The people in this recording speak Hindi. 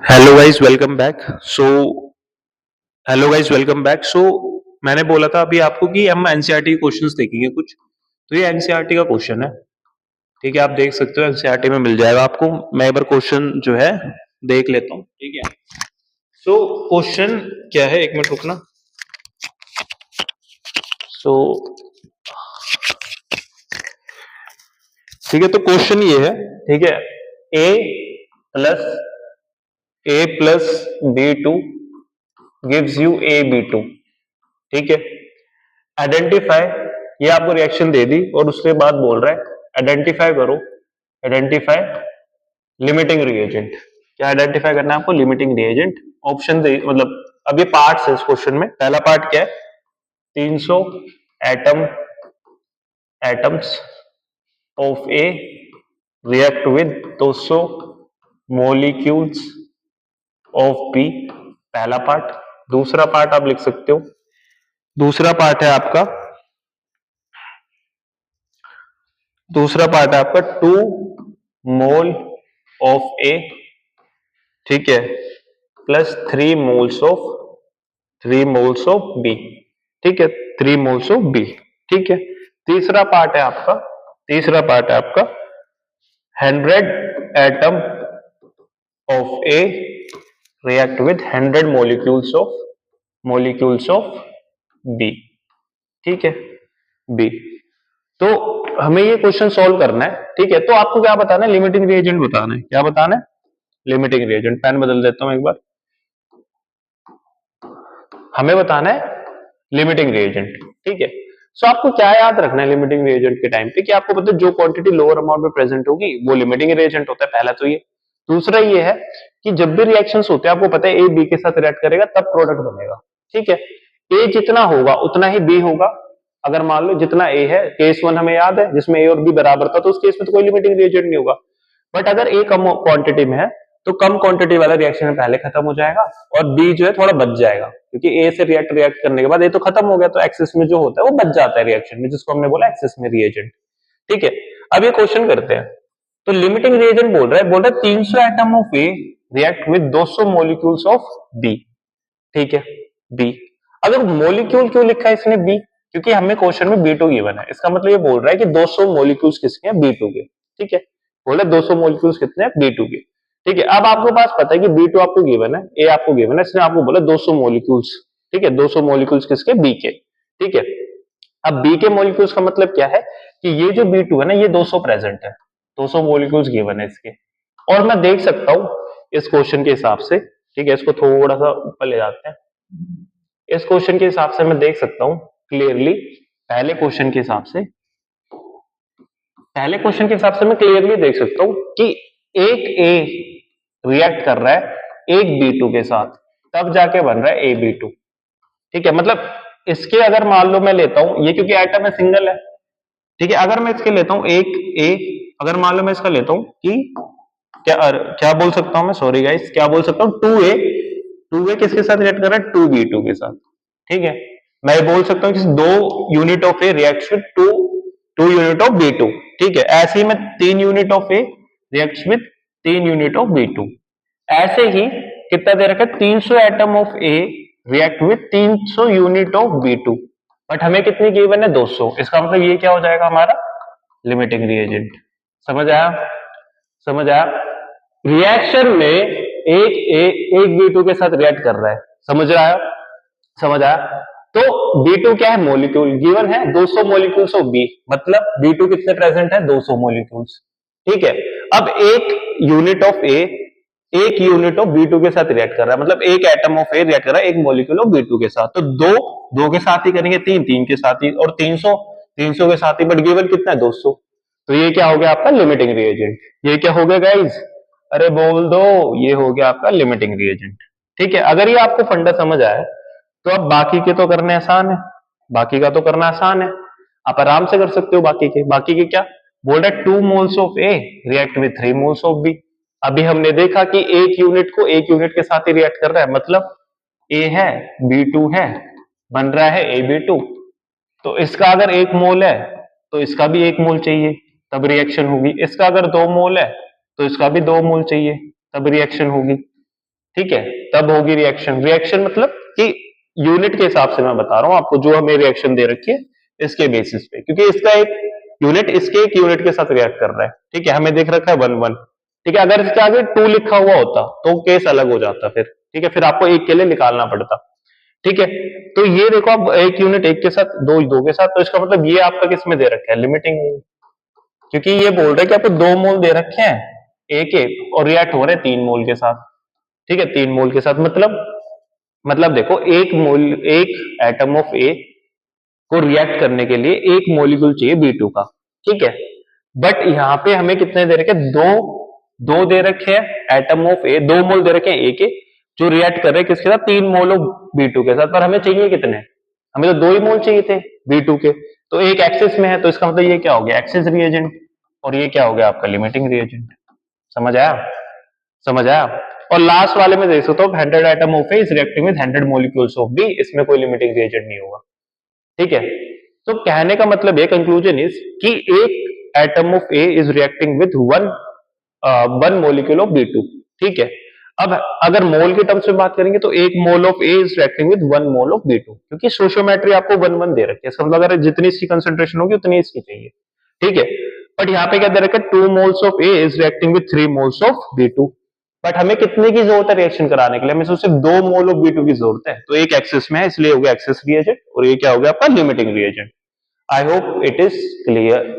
Hello guys welcome back so hello guys welcome back so मैंने बोला था अभी आपको कि हम एनसीईआरटी के क्वेश्चंस देखेंगे कुछ। तो ये एनसीईआरटी का क्वेश्चन है। ठीक है, आप देख सकते हो एनसीईआरटी में मिल जाएगा आपको। मैं एक बार क्वेश्चन जो है देख लेता हूँ। ठीक है, सो क्वेश्चन क्या है, एक मिनट रुकना। सो ठीक है, तो क्वेश्चन ये है। ठीक है, ए plus B2 gives you AB2। ठीक है, आइडेंटिफाई, ये आपको रिएक्शन दे दी और उसके बाद बोल रहा है आइडेंटिफाई करो, आइडेंटिफाई लिमिटिंग रिएजेंट। क्या आइडेंटिफाई करना है आपको? Limiting reagent. ऑप्शन दे, मतलब अब ये पार्ट्स है इस क्वेश्चन में। पहला पार्ट क्या है? 300 atoms of A react with 200 molecules of B, पहला पार्ट। दूसरा पार्ट आप लिख सकते हो, दूसरा पार्ट है आपका, दूसरा पार्ट है आपका 2 मोल ऑफ ए, ठीक है, प्लस 3 मोल्स ऑफ बी। ठीक है, 3 मोल्स ऑफ बी। ठीक है, तीसरा पार्ट है आपका, तीसरा पार्ट है आपका 100 atom of A react with 100 molecules of B. ठीक है, बी। तो हमें ये क्वेश्चन सॉल्व करना है। ठीक है, तो आपको क्या बताना है? लिमिटिंग रिएजेंट बताना है। क्या बताना है? Limiting reagent. पेन बदल देता हूं एक बार। हमें बताना है लिमिटिंग रिएजेंट। ठीक है, सो आपको क्या याद रखना है लिमिटिंग रिएजेंट के टाइम पे? कि आपको पता है जो क्वांटिटी लोअर अमाउंट में प्रेजेंट होगी वो लिमिटिंग रिएजेंट होता है। पहला तो ये। दूसरा ये है कि जब भी रिएक्शंस होते हैं आपको पता है ए बी के साथ रिएक्ट करेगा तब प्रोडक्ट बनेगा। ठीक है, ए जितना होगा उतना ही बी होगा। अगर मान लो जितना ए है, केस वन हमें याद है जिसमें ए और बी बराबर था, तो उस केस में तो कोई लिमिटिंग रिएजेंट नहीं होगा। बट अगर ए कम क्वांटिटी में है तो कम क्वांटिटी वाला रिएक्शन पहले खत्म हो जाएगा और बी जो है थोड़ा बच जाएगा, क्योंकि ए से रिएक्ट करने के बाद ए तो खत्म हो गया, तो एक्सेस में जो होता है वो बच जाता है रिएक्शन में, जिसको हमने बोला एक्सेस में रिएजेंट। ठीक है, अब ये क्वेश्चन करते हैं। तो लिमिटिंग रिएजेंट बोल रहा है 300 atom of A react with 200 molecules of B. ठीक है, बी। अगर मोलिक्यूल क्यों लिखा है इसने बी? क्योंकि हमें क्वेश्चन में B2 गिवन है। इसका मतलब ये बोल रहा है कि 200 मोलिक्यूल्स किसके हैं? B2 के। ठीक है, बोला 200 मोलिक्यूल्स कितने हैं? B2 के। ठीक है, अब आपके पास पता है कि B2 आपको गिवन है, ए आपको गिवन है, इसने आपको बोला 200 मोलिक्यूल्स। ठीक है, 200 मोलिक्यूल्स किसके? बी के। ठीक है, अब बी के मोलिक्यूल्स का मतलब क्या है कि ये जो B2 है ना, ये 200 प्रेजेंट है, 200 मोलिक्यूल्स गिवन है इसके। और मैं देख सकता हूं इस क्वेश्चन के हिसाब से, ठीक है, इसको थोड़ा सा ऊपर ले जाते हैं। इस क्वेश्चन के हिसाब से मैं देख सकता हूं क्लियरली, पहले क्वेश्चन के हिसाब से, पहले क्वेश्चन के हिसाब से मैं क्लियरली देख सकता हूं कि एक ए रिएक्ट कर रहा है एक B2 के साथ, तब जाके बन रहा है AB2। ठीक है, मतलब इसके अगर मान लो मैं लेता हूं ये, क्योंकि आइटम है सिंगल है। ठीक है, अगर मैं इसके लेता हूं एक ए, अगर मान लो मैं इसका लेता हूं कि क्या बोल सकता हूं मैं, सॉरी गाइस, क्या बोल सकता हूं? 2A किसके साथ रिएक्ट कर रहा है? 2B2 के साथ। ठीक है, मैं बोल सकता हूं कि 2 unit of A reacts with 2 unit of B2। ठीक है, ऐसे ही मैं 3 unit of A reacts with 3 unit of B2। ऐसे ही कितना दे रखा है? 300 atom of A react with 300 unit of B2। But हमें कितनी गिवन है? 200। इसका मतलब ये क्या हो जाएगा हमारा? Limiting reagent. समझ आया? समझ आया? रिएक्शन में एक B2 के साथ रिएक्ट कर रहा है। समझ रहा है? समझ आया? तो B2 क्या है? मोलिक्यूल गिवन है 200 मोलिक्यूल्स ऑफ बी, मतलब B2 कितने प्रेजेंट है? 200 मोलिक्यूल्स। ठीक है, अब एक यूनिट ऑफ ए एक यूनिट ऑफ B2 के साथ रिएक्ट कर रहा है, मतलब एक एटम ऑफ ए रिएक्ट कर रहा है एक मॉलिक्यूल ऑफ B2 के साथ। तो दो के साथ ही करेंगे, तीन के साथ ही, और 300 के साथ ही, बट गिवन कितना है? 200। तो ये क्या हो गया आपका? Limiting reagent. ये क्या हो गया गाइज? अरे बोल दो, ये हो गया आपका लिमिटिंग रिएजेंट। ठीक है, अगर ये आपको फंडा समझ आया तो अब बाकी के तो करने आसान है, बाकी का तो करना आसान है, आप आराम से कर सकते हो। बाकी के क्या बोल रहा है? 2 moles of A react with 3 moles of B. अभी हमने देखा कि एक यूनिट को एक यूनिट के साथ ही रिएक्ट कर रहा है, मतलब ए है B2 है, बन रहा है AB2। तो इसका अगर 1 मोल है तो इसका भी 1 मोल चाहिए, तब रिएक्शन होगी। इसका अगर 2 मोल है तो इसका भी 2 मोल चाहिए, तब रिएक्शन होगी। ठीक है, तब होगी रिएक्शन। रिएक्शन मतलब कि यूनिट के हिसाब से मैं बता रहा हूं आपको, जो हमें रिएक्शन दे रखी है इसके बेसिस पे, क्योंकि इसका एक यूनिट इसके एक यूनिट के साथ रिएक्ट कर रहा है। ठीक है, हमें देख रखा है 1 1। ठीक है, अगर इसके आगे 2 लिखा हुआ होता तो केस अलग हो जाता फिर। ठीक है, फिर आपको एक के लिए निकालना पड़ता। ठीक है, तो ये देखो आप एक यूनिट एक के साथ, दो दो के साथ, तो इसका मतलब ये आपका किस में दे रखा है, लिमिटिंग, क्योंकि ये बोल रहे हैं कि आपको 2 मोल दे रखे हैं एक एक, और रिएक्ट हो रहे हैं 3 मोल के साथ। ठीक है, 3 मोल के साथ मतलब देखो एक मोल, एक एटम ऑफ ए को रिएक्ट करने के लिए एक मोलिक्यूल चाहिए B2 का। ठीक है, बट यहाँ पे हमें कितने दे रखे हैं, दो दो दे रखे हैं एटम ऑफ ए, 2 मोल दे रखे हैं ए के, जो रिएक्ट कर रहे हैं किसके साथ, 3 मोल ऑफ B2 के साथ। पर हमें चाहिए कितने, हमें तो 2 ही मोल चाहिए थे B2 के, तो एक एक्सेस में है, तो इसका मतलब ये क्या हो गया, एक्सेस रिएजेंट, और ये क्या हो गया आपका लिमिटिंग रिएजेंट। समझ आया, समझ आया। और लास्ट वाले में देख सकते हो 100 atom of A is reacting with 100 molecules of B, इसमें कोई लिमिटिंग रिएजेंट नहीं होगा। ठीक है, तो कहने का मतलब ये कंक्लूजन इज कि एक atom of A is reacting with one molecule of B2। ठीक है, अब अगर मोल के टर्म्स में बात करेंगे तो एक mole of A is reacting with 1 mole of B2, क्योंकि स्टोइचियोमेट्री आपको 1 1 दे रखी है, इसका मतलब अगर जितनी इसकी कंसंट्रेशन होगी उतनी इसकी चाहिए। ठीक है, बट यहाँ पे क्या दे रखा है, 2 moles of A is reacting with 3 moles of B2, but हमें कितने की जरूरत है रिएक्शन कराने के लिए, हमें सिर्फ 2 मोल ऑफ B2 की जरूरत है, तो एक एक्सेस में है इसलिए हो गया एक्सेस रिएजेंट, और ये क्या हो गया आपका limiting reagent. I hope it is clear.